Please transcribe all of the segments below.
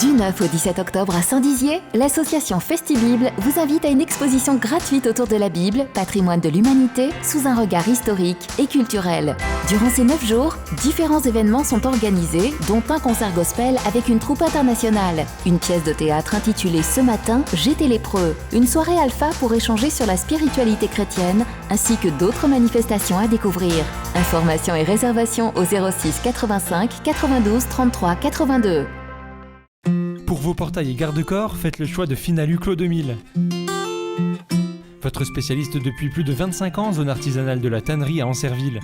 Du 9 au 17 octobre à Saint-Dizier, l'association Festibible vous invite à une exposition gratuite autour de la Bible, patrimoine de l'humanité, sous un regard historique et culturel. Durant ces 9 jours, différents événements sont organisés, dont un concert gospel avec une troupe internationale, une pièce de théâtre intitulée Ce matin, j'étais lépreux, une soirée alpha pour échanger sur la spiritualité chrétienne, ainsi que d'autres manifestations à découvrir. Informations et réservations au 06 85 92 33 82. Pour vos portails et garde-corps, faites le choix de Finalu Clos 2000. Votre spécialiste depuis plus de 25 ans, zone artisanale de la tannerie à Ancerville.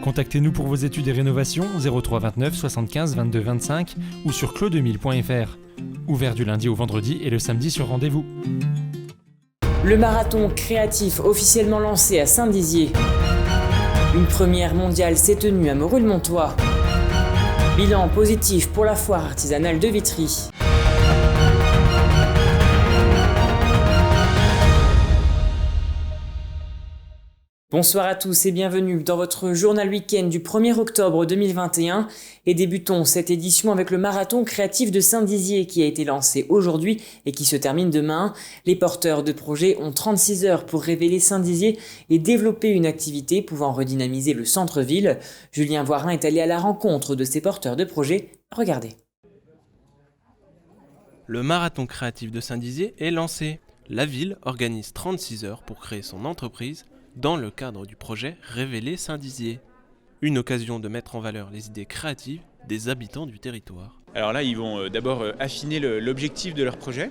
Contactez-nous pour vos études et rénovations 03 29 75 22 25 ou sur clos2000.fr. Ouvert du lundi au vendredi et le samedi sur rendez-vous. Le marathon créatif officiellement lancé à Saint-Dizier. Une première mondiale s'est tenue à Moreuil-Montois. Bilan positif pour la foire artisanale de Vitry. Bonsoir à tous et bienvenue dans votre journal week-end du 1er octobre 2021 et débutons cette édition avec le marathon créatif de Saint-Dizier qui a été lancé aujourd'hui et qui se termine demain. Les porteurs de projets ont 36 heures pour révéler Saint-Dizier et développer une activité pouvant redynamiser le centre-ville. Julien Voirin est allé à la rencontre de ces porteurs de projets. Regardez. Le marathon créatif de Saint-Dizier est lancé. La ville organise 36 heures pour créer son entreprise dans le cadre du projet Révéler Saint-Dizier. Une occasion de mettre en valeur les idées créatives des habitants du territoire. Alors là, ils vont d'abord affiner l'objectif de leur projet.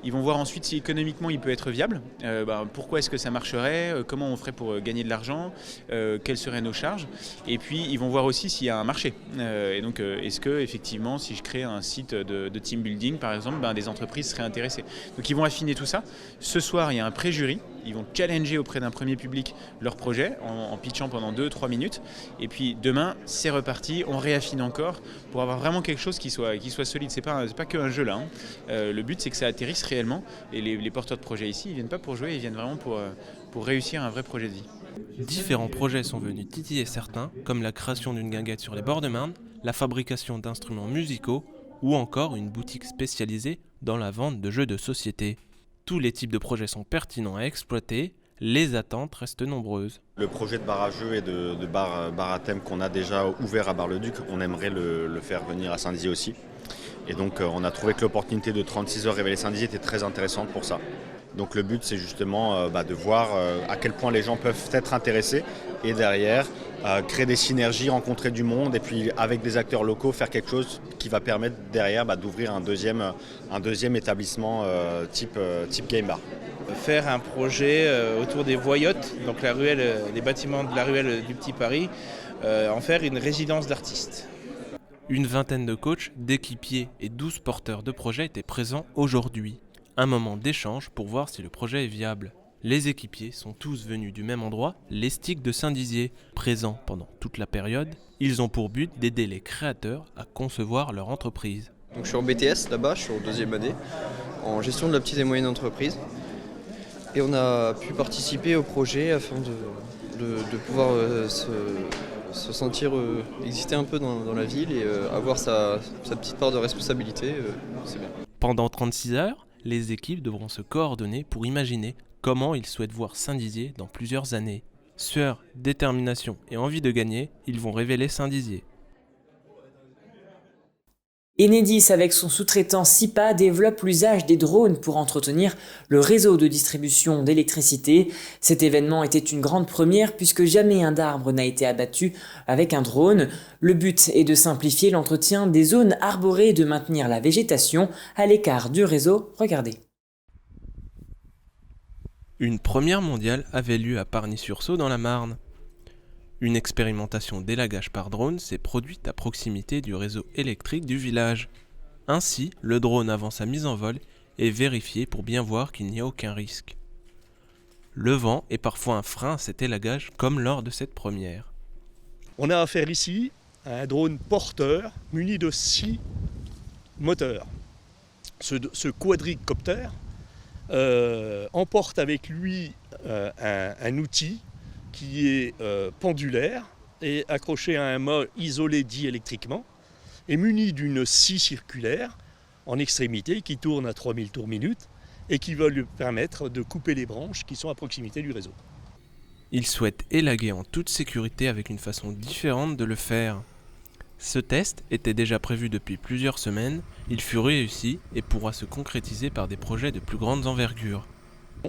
Ils vont voir ensuite si économiquement il peut être viable. Pourquoi est-ce que ça marcherait, comment on ferait pour gagner de l'argent, quelles seraient nos charges. Et puis ils vont voir aussi s'il y a un marché. Et donc est-ce que effectivement, si je crée un site de team building par exemple, des entreprises seraient intéressées. Donc ils vont affiner tout ça. Ce soir, il y a un pré-jury. Ils vont challenger auprès d'un premier public leur projet en pitchant pendant 2-3 minutes. Et puis demain, c'est reparti. On réaffine encore pour avoir vraiment quelque chose qui soit solide. C'est pas qu'un jeu là. Le but, c'est que ça atterrisse réellement. Et les porteurs de projets ici, ils viennent pas pour jouer, ils viennent vraiment pour réussir un vrai projet de vie. Différents projets sont venus titiller certains, comme la création d'une guinguette sur les bords de Marne, la fabrication d'instruments musicaux ou encore une boutique spécialisée dans la vente de jeux de société. Tous les types de projets sont pertinents à exploiter, les attentes restent nombreuses. Le projet de bar à jeux et de bar à thème qu'on a déjà ouvert à Bar-le-Duc, on aimerait le faire venir à Saint-Dizier aussi. Et donc on a trouvé que l'opportunité de 36 heures Révéler Saint-Dizier était très intéressante pour ça. Donc le but c'est justement de voir à quel point les gens peuvent être intéressés et derrière créer des synergies, rencontrer du monde et puis avec des acteurs locaux faire quelque chose qui va permettre derrière d'ouvrir un deuxième établissement type game bar. Faire un projet autour des Voyottes, donc la ruelle, les bâtiments de la ruelle du Petit Paris, en faire une résidence d'artistes. Une vingtaine de coachs, d'équipiers et 12 porteurs de projets étaient présents aujourd'hui. Un moment d'échange pour voir si le projet est viable. Les équipiers sont tous venus du même endroit, les Sticks de Saint-Dizier. Présents pendant toute la période, ils ont pour but d'aider les créateurs à concevoir leur entreprise. Donc je suis en BTS là-bas, je suis en 2e année, en gestion de la petite et moyenne entreprise. Et on a pu participer au projet afin de pouvoir se sentir exister un peu dans la ville et avoir sa petite part de responsabilité, c'est bien. Pendant 36 heures, les équipes devront se coordonner pour imaginer comment ils souhaitent voir Saint-Dizier dans plusieurs années. Sueur, détermination et envie de gagner, ils vont révéler Saint-Dizier. Enedis, avec son sous-traitant SIPA, développe l'usage des drones pour entretenir le réseau de distribution d'électricité. Cet événement était une grande première puisque jamais un arbre n'a été abattu avec un drone. Le but est de simplifier l'entretien des zones arborées et de maintenir la végétation à l'écart du réseau. Regardez. Une première mondiale avait lieu à Pargny-sur-Saulx dans la Marne. Une expérimentation d'élagage par drone s'est produite à proximité du réseau électrique du village. Ainsi, le drone avant sa mise en vol est vérifié pour bien voir qu'il n'y a aucun risque. Le vent est parfois un frein à cet élagage comme lors de cette première. On a affaire ici à un drone porteur muni de 6 moteurs. Ce quadricoptère emporte avec lui un outil qui est pendulaire et accroché à un mât isolé diélectriquement est muni d'une scie circulaire en extrémité qui tourne à 3000 tours minute et qui va lui permettre de couper les branches qui sont à proximité du réseau. Il souhaite élaguer en toute sécurité avec une façon différente de le faire. Ce test était déjà prévu depuis plusieurs semaines, il fut réussi et pourra se concrétiser par des projets de plus grande envergure.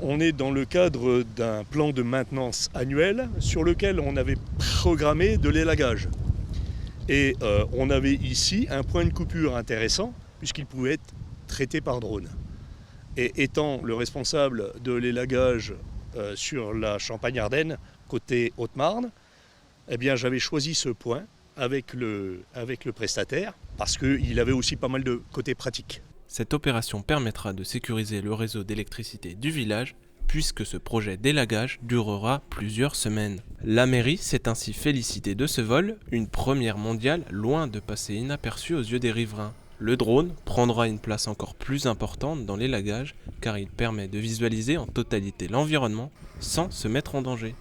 On est dans le cadre d'un plan de maintenance annuel sur lequel on avait programmé de l'élagage. Et on avait ici un point de coupure intéressant puisqu'il pouvait être traité par drone. Et étant le responsable de l'élagage sur la Champagne-Ardenne, côté Haute-Marne, eh bien j'avais choisi ce point avec le prestataire parce qu'il avait aussi pas mal de côté pratique. Cette opération permettra de sécuriser le réseau d'électricité du village puisque ce projet d'élagage durera plusieurs semaines. La mairie s'est ainsi félicitée de ce vol, une première mondiale loin de passer inaperçue aux yeux des riverains. Le drone prendra une place encore plus importante dans l'élagage car il permet de visualiser en totalité l'environnement sans se mettre en danger.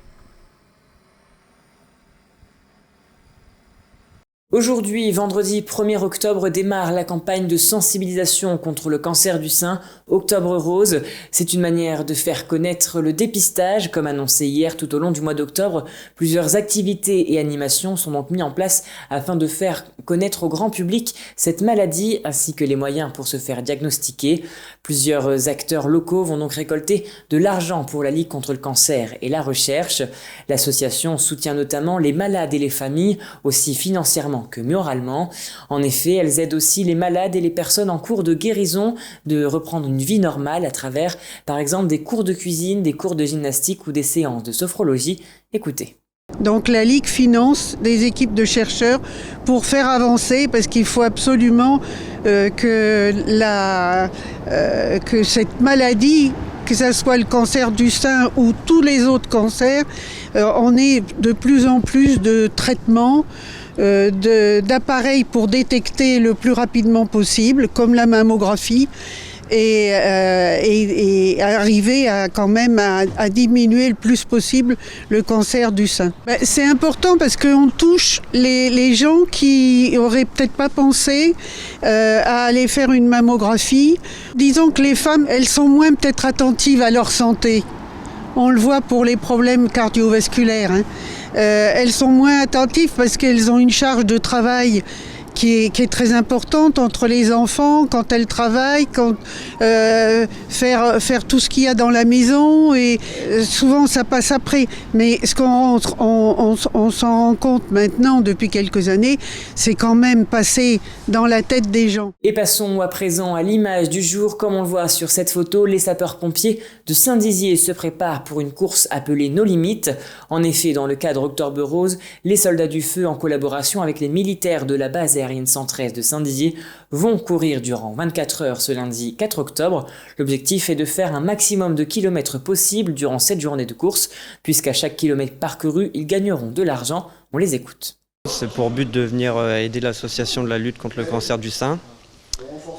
Aujourd'hui, vendredi 1er octobre, démarre la campagne de sensibilisation contre le cancer du sein, Octobre Rose. C'est une manière de faire connaître le dépistage. Comme annoncé hier tout au long du mois d'octobre, plusieurs activités et animations sont donc mises en place afin de faire connaître au grand public cette maladie ainsi que les moyens pour se faire diagnostiquer. Plusieurs acteurs locaux vont donc récolter de l'argent pour la Ligue contre le cancer et la recherche. L'association soutient notamment les malades et les familles, aussi financièrement que moralement. En effet, elles aident aussi les malades et les personnes en cours de guérison de reprendre une vie normale à travers, par exemple, des cours de cuisine, des cours de gymnastique ou des séances de sophrologie. Écoutez. Donc la Ligue finance des équipes de chercheurs pour faire avancer, parce qu'il faut absolument que cette maladie, que ce soit le cancer du sein ou tous les autres cancers, on ait de plus en plus de traitements, d'appareils pour détecter le plus rapidement possible, comme la mammographie, et arriver quand même à diminuer le plus possible le cancer du sein. C'est important parce qu'on touche les gens qui n'auraient peut-être pas pensé à aller faire une mammographie. Disons que les femmes, elles sont moins peut-être attentives à leur santé. On le voit pour les problèmes cardiovasculaires. Elles sont moins attentives parce qu'elles ont une charge de travail qui est très importante entre les enfants, quand elles travaillent, faire tout ce qu'il y a dans la maison, et souvent ça passe après. Mais ce on s'en rend compte maintenant depuis quelques années, c'est quand même passé dans la tête des gens. Et passons à présent à l'image du jour. Comme on le voit sur cette photo, les sapeurs-pompiers de Saint-Dizier se préparent pour une course appelée No Limites. En effet, dans le cadre Octobre Rose, les soldats du feu, en collaboration avec les militaires de la base aérienne 113 de Saint-Dizier, vont courir durant 24 heures ce lundi 4 octobre. L'objectif est de faire un maximum de kilomètres possible durant cette journée de course, puisqu'à chaque kilomètre parcouru, ils gagneront de l'argent. On les écoute. C'est pour but de venir aider l'association de la lutte contre le cancer du sein.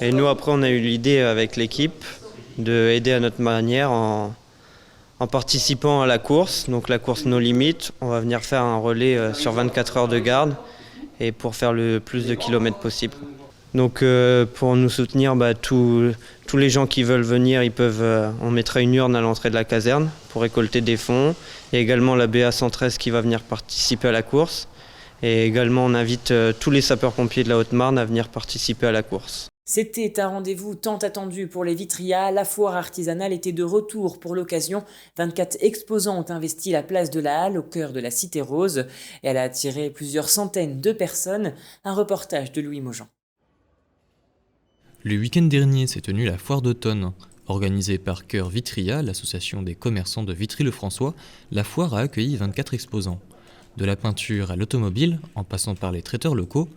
Et nous, après, on a eu l'idée avec l'équipe d'aider à notre manière en participant à la course. Donc la course No Limites, on va venir faire un relais sur 24 heures de garde et pour faire le plus de kilomètres possible. Donc pour nous soutenir, tous les gens qui veulent venir, on mettra une urne à l'entrée de la caserne pour récolter des fonds. Il y a également la BA 113 qui va venir participer à la course. Et également, on invite tous les sapeurs-pompiers de la Haute-Marne à venir participer à la course. C'était un rendez-vous tant attendu pour les Vitrias. La foire artisanale était de retour pour l'occasion. 24 exposants ont investi la place de la Halle au cœur de la Cité Rose. Et elle a attiré plusieurs centaines de personnes. Un reportage de Louis Maujean. Le week-end dernier s'est tenue la foire d'automne. Organisée par Cœur Vitria, l'association des commerçants de Vitry-le-François, la foire a accueilli 24 exposants. De la peinture à l'automobile, en passant par les traiteurs locaux,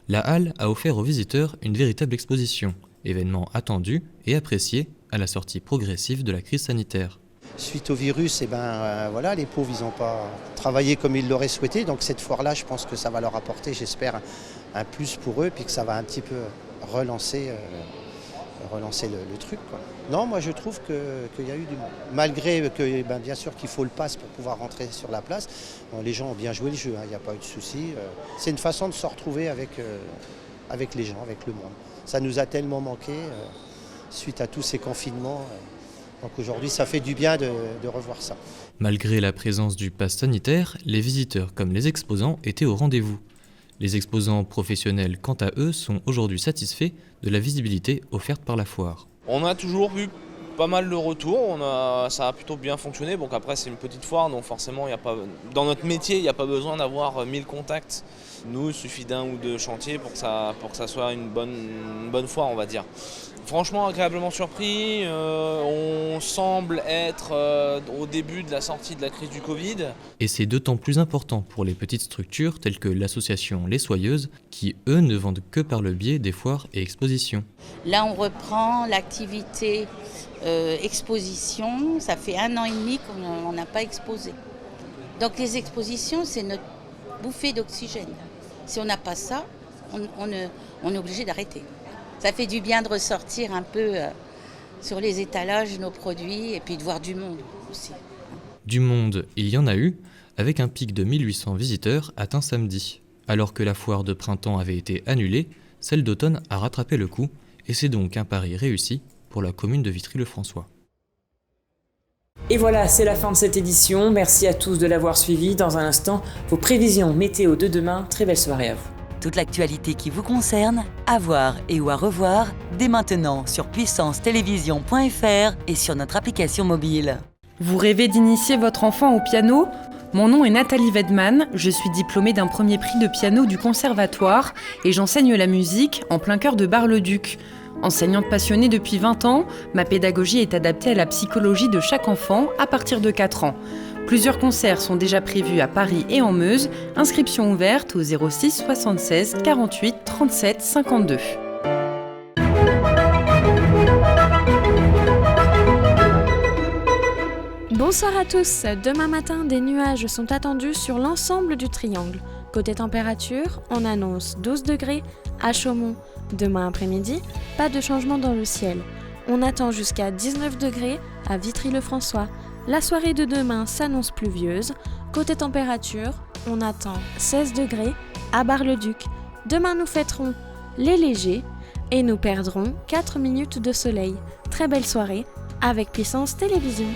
la Halle a offert aux visiteurs une véritable exposition, événement attendu et apprécié à la sortie progressive de la crise sanitaire. Suite au virus, les pauvres, ils n'ont pas travaillé comme ils l'auraient souhaité. Donc cette foire-là, je pense que ça va leur apporter, j'espère, un plus pour eux, puis que ça va un petit peu relancer le truc, quoi. Non, moi je trouve qu'il y a eu du monde. Malgré que, bien sûr qu'il faut le pass pour pouvoir rentrer sur la place, les gens ont bien joué le jeu, il n'y a pas eu de souci. C'est une façon de se retrouver avec avec les gens, avec le monde. Ça nous a tellement manqué suite à tous ces confinements. Donc aujourd'hui, ça fait du bien de revoir ça. Malgré la présence du pass sanitaire, les visiteurs comme les exposants étaient au rendez-vous. Les exposants professionnels, quant à eux, sont aujourd'hui satisfaits de la visibilité offerte par la foire. On a toujours eu pas mal de retours, ça a plutôt bien fonctionné. Donc après c'est une petite foire, donc forcément dans notre métier il n'y a pas besoin d'avoir 1000 contacts. Nous il suffit d'un ou deux chantiers pour que ça soit une bonne foire, on va dire. Franchement agréablement surpris, on semble être au début de la sortie de la crise du Covid. Et c'est d'autant plus important pour les petites structures telles que l'association Les Soyeuses qui, eux, ne vendent que par le biais des foires et expositions. Là on reprend l'activité exposition, ça fait 1 an et demi qu'on n'a pas exposé. Donc les expositions, c'est notre bouffée d'oxygène. Si on n'a pas ça, on est obligé d'arrêter. Ça fait du bien de ressortir un peu sur les étalages nos produits et puis de voir du monde aussi. Du monde, il y en a eu, avec un pic de 1800 visiteurs atteint samedi. Alors que la foire de printemps avait été annulée, celle d'automne a rattrapé le coup, et c'est donc un pari réussi pour la commune de Vitry-le-François. Et voilà, c'est la fin de cette édition. Merci à tous de l'avoir suivi. Dans un instant, vos prévisions météo de demain. Très belle soirée à vous. Toute l'actualité qui vous concerne, à voir et ou à revoir, dès maintenant sur puissancetélévision.fr et sur notre application mobile. Vous rêvez d'initier votre enfant au piano ? Mon nom est Nathalie Wedman, je suis diplômée d'un premier prix de piano du conservatoire et j'enseigne la musique en plein cœur de Bar-le-Duc. Enseignante passionnée depuis 20 ans, ma pédagogie est adaptée à la psychologie de chaque enfant à partir de 4 ans. Plusieurs concerts sont déjà prévus à Paris et en Meuse. Inscription ouverte au 06 76 48 37 52. Bonsoir à tous. Demain matin, des nuages sont attendus sur l'ensemble du triangle. Côté température, on annonce 12 degrés à Chaumont. Demain après-midi, pas de changement dans le ciel. On attend jusqu'à 19 degrés à Vitry-le-François. La soirée de demain s'annonce pluvieuse. Côté température, on attend 16 degrés à Bar-le-Duc. Demain, nous fêterons les légers et nous perdrons 4 minutes de soleil. Très belle soirée avec Puissance Télévision.